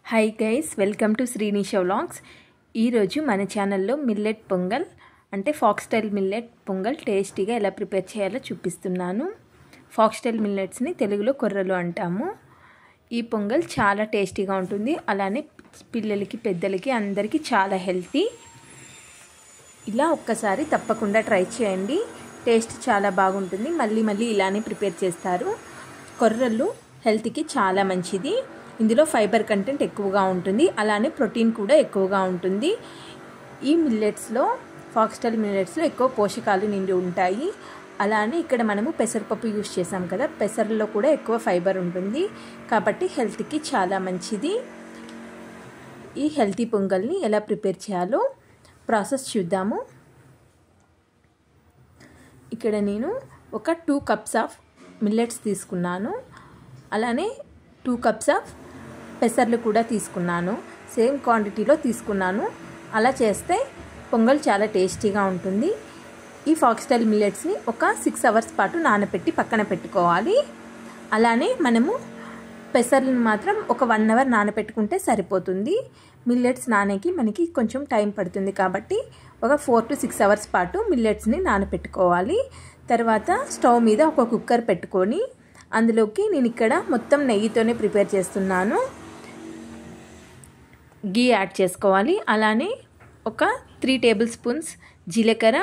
Hi guys, welcome to Srinisha vlogs. ఈరోజు మన ఛానల్లో మిల్లెట్ పొంగల్ అంటే ఫాక్స్టైల్ మిల్లెట్ పొంగల్ టేస్టీగా ఎలా ప్రిపేర్ చేయాలో చూపిస్తున్నాను. ఫాక్స్టైల్ మిల్లెట్స్ని తెలుగులో కొర్రలు అంటాము. ఈ పొంగల్ చాలా టేస్టీగా ఉంటుంది. అలానే పిల్లలకి పెద్దలకి అందరికీ చాలా హెల్తీ. ఇలా ఒక్కసారి తప్పకుండా ట్రై చేయండి. టేస్ట్ చాలా బాగుంటుంది. మళ్ళీ ఇలానే ప్రిపేర్ చేస్తారు. కొర్రలు హెల్త్కి చాలా మంచిది. ఇందులో ఫైబర్ కంటెంట్ ఎక్కువగా ఉంటుంది. అలానే ప్రోటీన్ కూడా ఎక్కువగా ఉంటుంది. ఈ మిల్లెట్స్లో ఫాక్స్టైల్ మిల్లెట్స్లో ఎక్కువ పోషకాలు నిండి ఉంటాయి. అలానే ఇక్కడ మనము పెసరపప్పు యూస్ చేసాం కదా, పెసర్లో కూడా ఎక్కువ ఫైబర్ ఉంటుంది కాబట్టి హెల్త్కి చాలా మంచిది. ఈ హెల్తీ పొంగల్ని ఎలా ప్రిపేర్ చేయాలో ప్రాసెస్ చూద్దాము. ఇక్కడ నేను ఒక 2 కప్స్ ఆఫ్ మిల్లెట్స్ తీసుకున్నాను. అలానే 2 కప్స్ ఆఫ్ పెసర్లు కూడా తీసుకున్నాను. సేమ్ క్వాంటిటీలో తీసుకున్నాను. అలా చేస్తే పొంగల్ చాలా టేస్టీగా ఉంటుంది. ఈ ఫాక్స్టైల్ మిల్లెట్స్ని ఒక 6 అవర్స్ పాటు నానబెట్టి పక్కన పెట్టుకోవాలి. అలానే మనము పెసర్లను మాత్రం ఒక 1 అవర్ నానబెట్టుకుంటే సరిపోతుంది. మిల్లెట్స్ నానేకి మనకి కొంచెం టైం పడుతుంది కాబట్టి ఒక 4 to 6 అవర్స్ పాటు మిల్లెట్స్ని నానబెట్టుకోవాలి. తర్వాత స్టవ్ మీద ఒక కుక్కర్ పెట్టుకొని అందులోకి నేను ఇక్కడ మొత్తం నెయ్యితోనే ప్రిపేర్ చేస్తున్నాను. గీ యాడ్ చేసుకోవాలి. అలానే ఒక 3 టేబుల్ స్పూన్స్ జీలకర్ర,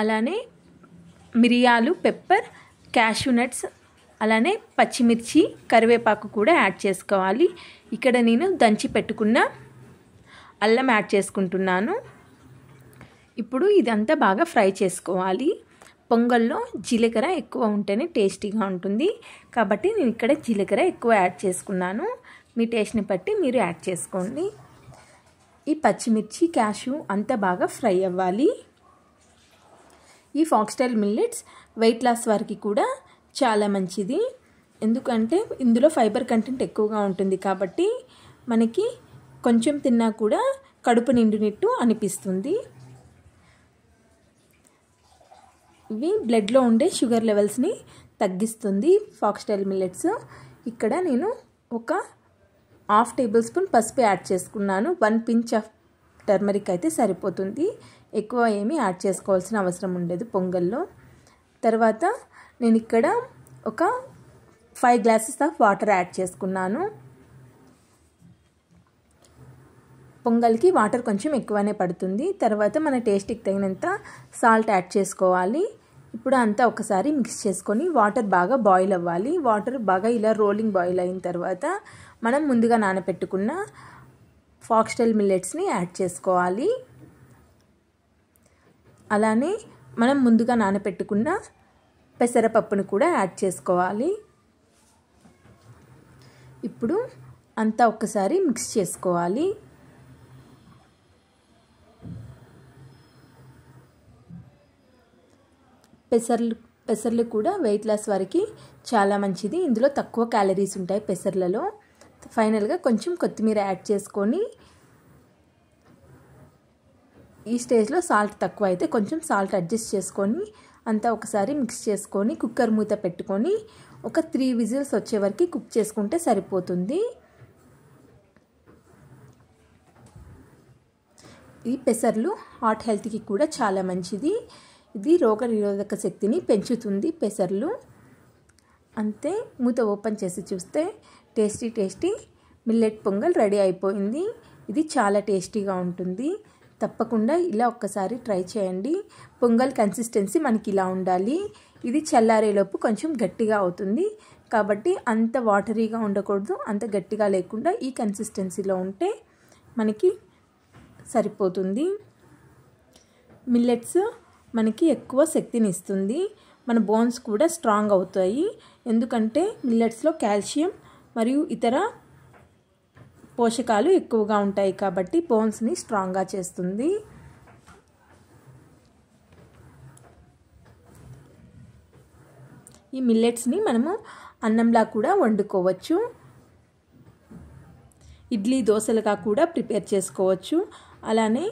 అలానే మిరియాలు, పెప్పర్, క్యాషూ నట్స్, అలానే పచ్చిమిర్చి, కరివేపాకు కూడా యాడ్ చేసుకోవాలి. ఇక్కడ నేను దంచి పెట్టుకున్న అల్లం యాడ్ చేసుకుంటున్నాను. ఇప్పుడు ఇదంతా బాగా ఫ్రై చేసుకోవాలి. పొంగల్లో జీలకర్ర ఎక్కువ ఉంటేనే టేస్టీగా ఉంటుంది కాబట్టి నేను ఇక్కడ జీలకర్ర ఎక్కువ యాడ్ చేసుకున్నాను. మీ టేస్ట్ని బట్టి మీరు యాడ్ చేసుకోండి. ఈ పచ్చిమిర్చి, క్యాషూ అంతా బాగా ఫ్రై అవ్వాలి. ఈ ఫాక్స్టైల్ మిల్లెట్స్ వెయిట్ లాస్ వారికి కూడా చాలా మంచిది. ఎందుకంటే ఇందులో ఫైబర్ కంటెంట్ ఎక్కువగా ఉంటుంది కాబట్టి మనకి కొంచెం తిన్నా కూడా కడుపు నిండినట్టు అనిపిస్తుంది. ఇవి బ్లడ్లో ఉండే షుగర్ లెవెల్స్ని తగ్గిస్తుంది ఫాక్స్టైల్ మిల్లెట్స్. ఇక్కడ నేను ఒక 1/2 టేబుల్ స్పూన్ పసుపు యాడ్ చేసుకున్నాను. 1 పించ్ ఆఫ్ టర్మరిక్ అయితే సరిపోతుంది. ఎక్కువ ఏమీ యాడ్ చేసుకోవాల్సిన అవసరం ఉండదు పొంగల్లో. తర్వాత నేను ఇక్కడ ఒక 5 గ్లాసెస్ ఆఫ్ వాటర్ యాడ్ చేసుకున్నాను. పొంగల్కి వాటర్ కొంచెం ఎక్కువనే పడుతుంది. తర్వాత మన టేస్ట్కి తగినంత సాల్ట్ యాడ్ చేసుకోవాలి. ఇప్పుడు అంతా ఒకసారి మిక్స్ చేసుకొని వాటర్ బాగా బాయిల్ అవ్వాలి. వాటర్ బాగా ఇలా రోలింగ్ బాయిల్ అయిన తర్వాత మనం ముందుగా నానబెట్టుకున్న ఫాక్స్టైల్ మిల్లెట్స్ని యాడ్ చేసుకోవాలి. అలానే మనం ముందుగా నానబెట్టుకున్న పెసరపప్పును కూడా యాడ్ చేసుకోవాలి. ఇప్పుడు అంతా ఒకసారి మిక్స్ చేసుకోవాలి. పెసర్లు కూడా వెయిట్ లాస్ వారికి చాలా మంచిది. ఇందులో తక్కువ క్యాలరీస్ ఉంటాయి పెసర్లలో. ఫైనల్గా కొంచెం కొత్తిమీర యాడ్ చేసుకొని, ఈ స్టేజ్లో సాల్ట్ తక్కువ అయితే కొంచెం సాల్ట్ అడ్జస్ట్ చేసుకొని అంతా ఒకసారి మిక్స్ చేసుకొని కుక్కర్ మూత పెట్టుకొని ఒక 3 విజిల్స్ వచ్చే వరకు కుక్ చేసుకుంటే సరిపోతుంది. ఈ పెసర్లు హార్ట్ హెల్త్కి కూడా చాలా మంచిది. ఇది రోగనిరోధక శక్తిని పెంచుతుంది పెసర్లు. అంతే, మూత ఓపెన్ చేసి చూస్తే టేస్టీ మిల్లెట్ పొంగల్ రెడీ అయిపోయింది. ఇది చాలా టేస్టీగా ఉంటుంది. తప్పకుండా ఇలా ఒక్కసారి ట్రై చేయండి. పొంగల్ కన్సిస్టెన్సీ మనకి ఇలా ఉండాలి. ఇది చల్లారేలోపు కొంచెం గట్టిగా అవుతుంది కాబట్టి అంత వాటరీగా ఉండకూడదు, అంత గట్టిగా లేకుండా ఈ కన్సిస్టెన్సీలో ఉంటే మనకి సరిపోతుంది. మిల్లెట్స్ మనకి ఎక్కువ శక్తిని ఇస్తుంది. మన బోన్స్ కూడా స్ట్రాంగ్ అవుతాయి. ఎందుకంటే మిల్లెట్స్లో కాల్షియం మరియు ఇతర పోషకాలు ఎక్కువగా ఉంటాయి కాబట్టి బోన్స్ని స్ట్రాంగ్గా చేస్తుంది. ఈ మిల్లెట్స్ని మనము అన్నంలా కూడా వండుకోవచ్చు. ఇడ్లీ, దోశలుగా కూడా ప్రిపేర్ చేసుకోవచ్చు. అలానే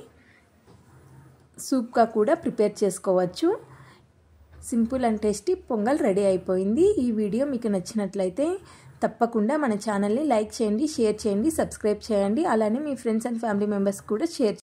సూప్గా కూడా ప్రిపేర్ చేసుకోవచ్చు. Simple and tasty pongal ready అయిపోయింది. ఈ వీడియో మీకు నచ్చినట్లయితే తప్పకుండా మన ఛానల్ని లైక్ చేయండి, షేర్ చేయండి, సబ్స్క్రైబ్ చేయండి. అలానే మీ ఫ్రెండ్స్ అండ్ ఫ్యామిలీ మెంబర్స్ కూడా షేర్